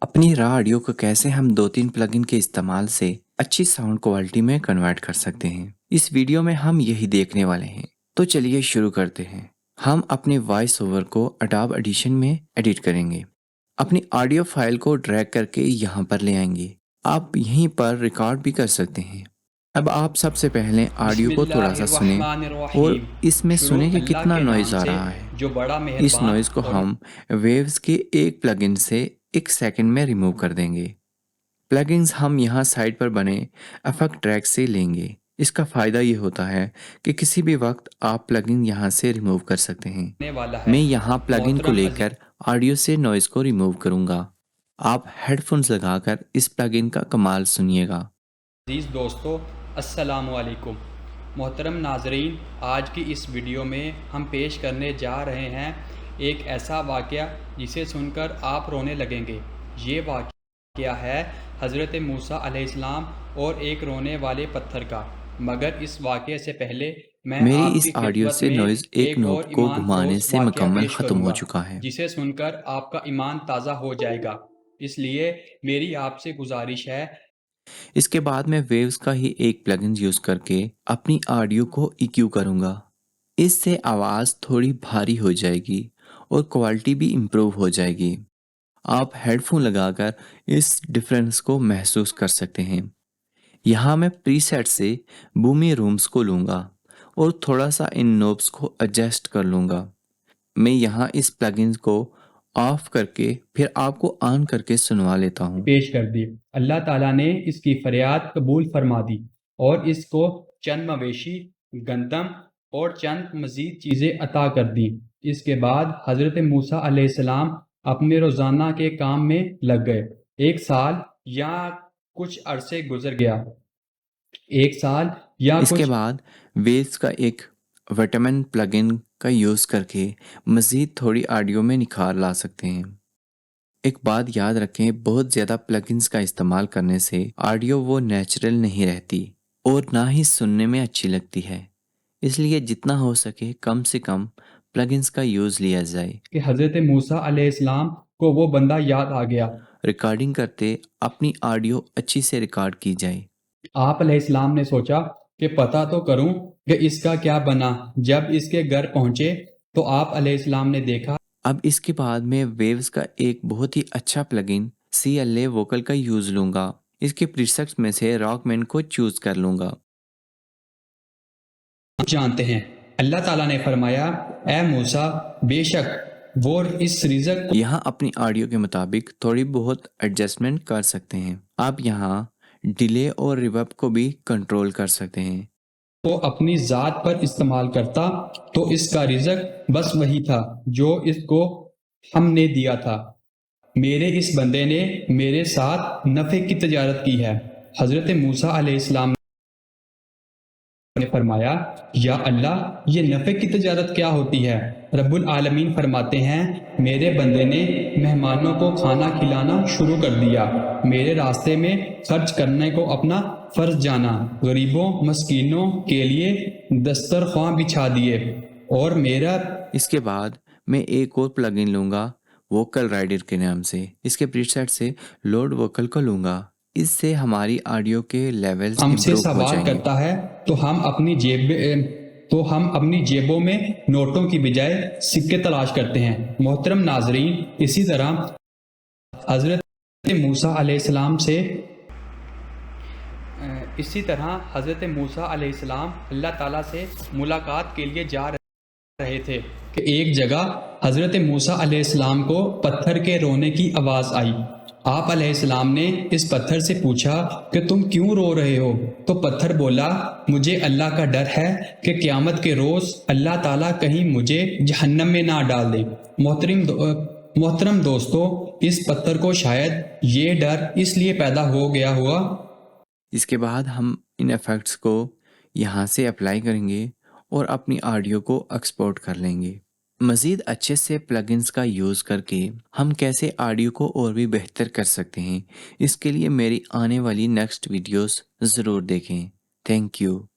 अपनी raw audio को कैसे हम 2-3 प्लगइन के इस्तेमाल से अच्छी साउंड क्वालिटी में कन्वर्ट कर सकते हैं, इस वीडियो में हम यही देखने वाले हैं। तो चलिए शुरू करते हैं। हम अपने वॉइस ओवर को अडोब ऑडिशन में एडिट करेंगे। अपनी ऑडियो फाइल को ड्रैग करके यहाँ पर ले आएंगे। आप यहीं पर रिकॉर्ड भी कर सकते हैं। अब आप सबसे पहले ऑडियो को थोड़ा सा सुने और बिस्मिल्लाहिर्रहमानिर्रहीम। इसमें शुरू सुने कि अल्लाह कितना के नाम नॉइज़ आ से रहा है। जो बड़ा इस मेहरबान नॉइज़ को और हम वेव्स के एक प्लगइन से 1 सेकंड में रिमूव कर देंगे। प्लगइन्स हम यहाँ साइड पर बने इफेक्ट ट्रैक से लेंगे। इसका फ़ायदा ये होता है कि किसी भी वक्त आप प्लगइन यहाँ से रिमूव कर सकते हैं। होने वाला है। मैं यहाँ प्लगइन को मोहतरम लेकर ऑडियो से नॉइज़ को रिमूव करूँगा। आप हेडफोन्स लगाकर इस प्लगइन का कमाल सुनिएगा। अजीज़ दोस्तों, अस्सलामु अलैकुम। मोहतरम नाजरीन, आज की इस वीडियो में हम पेश करने जा रहे हैं एक ऐसा वाक़या जिसे सुनकर आप रोने लगेंगे। ये वाक़या है हज़रत मूसा अलैहिस्सलाम और एक रोने वाले पत्थर का। मगर इस वाक़ये से पहले मैं मेरी इस आपकी ऑडियो खिदमत से में नॉइज़ एक एक नोब और को ईमान घुमाने फरोज़ से वाक़या मुकम्मल पेश ख़त्म हो करूँगा, चुका है। जिसे सुनकर आपका ईमान ताज़ा हो जाएगा। इसलिए मेरी आपसे गुजारिश है। इसके बाद मैं वेव्स का ही एक प्लगइन यूज़ करके अपनी ऑडियो को EQ करूँगा। इससे आवाज़ थोड़ी भारी हो जाएगी और क्वालिटी भी इम्प्रूव हो जाएगी। आप हेडफोन लगाकर इस डिफरेंस को महसूस कर सकते हैं। यहाँ मैं प्रीसेट से बूमी रूम्स को लूँगा और थोड़ा सा इन नोब्स को एडजस्ट कर लूँगा। मैं यहाँ इस प्लगइन को ऑफ करके फिर आपको ऑन करके सुनवा लेता हूँ। पेश कर दी। अल्लाह ताला ने इसकी फरियाद कबूल फरमा दी और इसको चंद मवेशी, गंदम और चंद मज़ीद चीज़ें अता कर दी। इसके बाद हज़रत मूसा अलैहिस्सलाम अपने रोज़ाना के काम में लग गए। 1 साल या कुछ अरसे गुजर गया। 1 साल या इसके कुछ बाद वेव्स का एक विटामिन प्लगइन का यूज़ करके मज़ीद थोड़ी ऑडियो में निखार ला सकते हैं। एक बात याद रखें, बहुत ज़्यादा प्लगइन्स का इस्तेमाल करने से ऑडियो वो नेचुरल नहीं रहती और ना ही सुनने में अच्छी लगती है। इसलिए जितना हो सके कम से कम प्लगइन्स का यूज़ लिया जाए। कि हज़रत मूसा अलैहिस्सलाम को वो बंदा याद आ गया। रिकॉर्डिंग करते अपनी ऑडियो अच्छी से रिकॉर्ड की जाए। आप अलैहिस्सलाम ने सोचा कि पता तो करूं कि इसका क्या बना। जब इसके घर पहुंचे तो आप अलैहिस्सलाम ने देखा अब इसके बाद मैं वेव्स का एक बहुत ही अच्छा प्लगइन CLA वोकल का यूज़ लूँगा। इसके प्रीसेट्स में से रॉकमैन को चूज़ कर लूँगा। जानते हैं। अल्लाह ताला ने फरमाया, ए मूसा, बेशक वो इस रिज़्क यहाँ अपनी ऑडियो के मुताबिक थोड़ी बहुत एडजस्टमेंट कर सकते हैं। आप यहाँ डिले और रिवर्ब को भी कंट्रोल कर सकते हैं। को अपनी ज़ात पर इस्तेमाल करता तो इसका रिज़्क बस वही था जो इसको हमने दिया था। मेरे इस बंदे ने मेरे साथ नफ़े की तजारत की है। हज़रत मूसा अलैहिस्सलाम ने फरमाया, या अल्लाह, ये नफ़े की तजारत क्या होती है? रब्बुल आलमीन फरमाते हैं, मेरे बंदे ने मेहमानों को खाना खिलाना शुरू कर दिया, मेरे रास्ते में खर्च करने को अपना फ़र्ज जाना, गरीबों मस्कीनों के लिए दस्तरख्वां बिछा दिए और मेरा इसके बाद मैं एक और प्लगइन लूँगा वोकल राइडर के नाम से। इसके प्रीसेट से लोड वोकल को लूँगा। इससे हमारी ऑडियो के लेवल्स हमसे इम्प्रूव हो सवाल जाएंगे। करता है तो हम अपनी जेबों में नोटों की बजाय सिक्के तलाश करते हैं। मोहतरम नाजरीन, हज़रत मूसा अलैहिस्सलाम से इसी तरह हज़रत मूसा अलैहिस्सलाम अल्लाह ताला से मुलाकात के लिए जा रहे थे कि एक जगह हज़रत मूसा अलैहिस्सलाम को पत्थर के रोने की आवाज़ आई। आप अलैहिस्सलाम ने इस पत्थर से पूछा कि तुम क्यों रो रहे हो? तो पत्थर बोला, मुझे अल्लाह का डर है कि क़यामत के रोज़ अल्लाह ताला कहीं मुझे जहन्नम में ना डाल दे। मोहतरम दोस्तों, इस पत्थर को शायद ये डर इसलिए पैदा हो गया हुआ। इसके बाद हम इन इफ़ेक्ट्स को यहाँ से अप्लाई करेंगे और अपनी ऑडियो को एक्सपोर्ट कर लेंगे। मज़ीद अच्छे से प्लगइन्स का यूज़ करके हम कैसे ऑडियो को और भी बेहतर कर सकते हैं, इसके लिए मेरी आने वाली नेक्स्ट वीडियोस ज़रूर देखें। Thank you.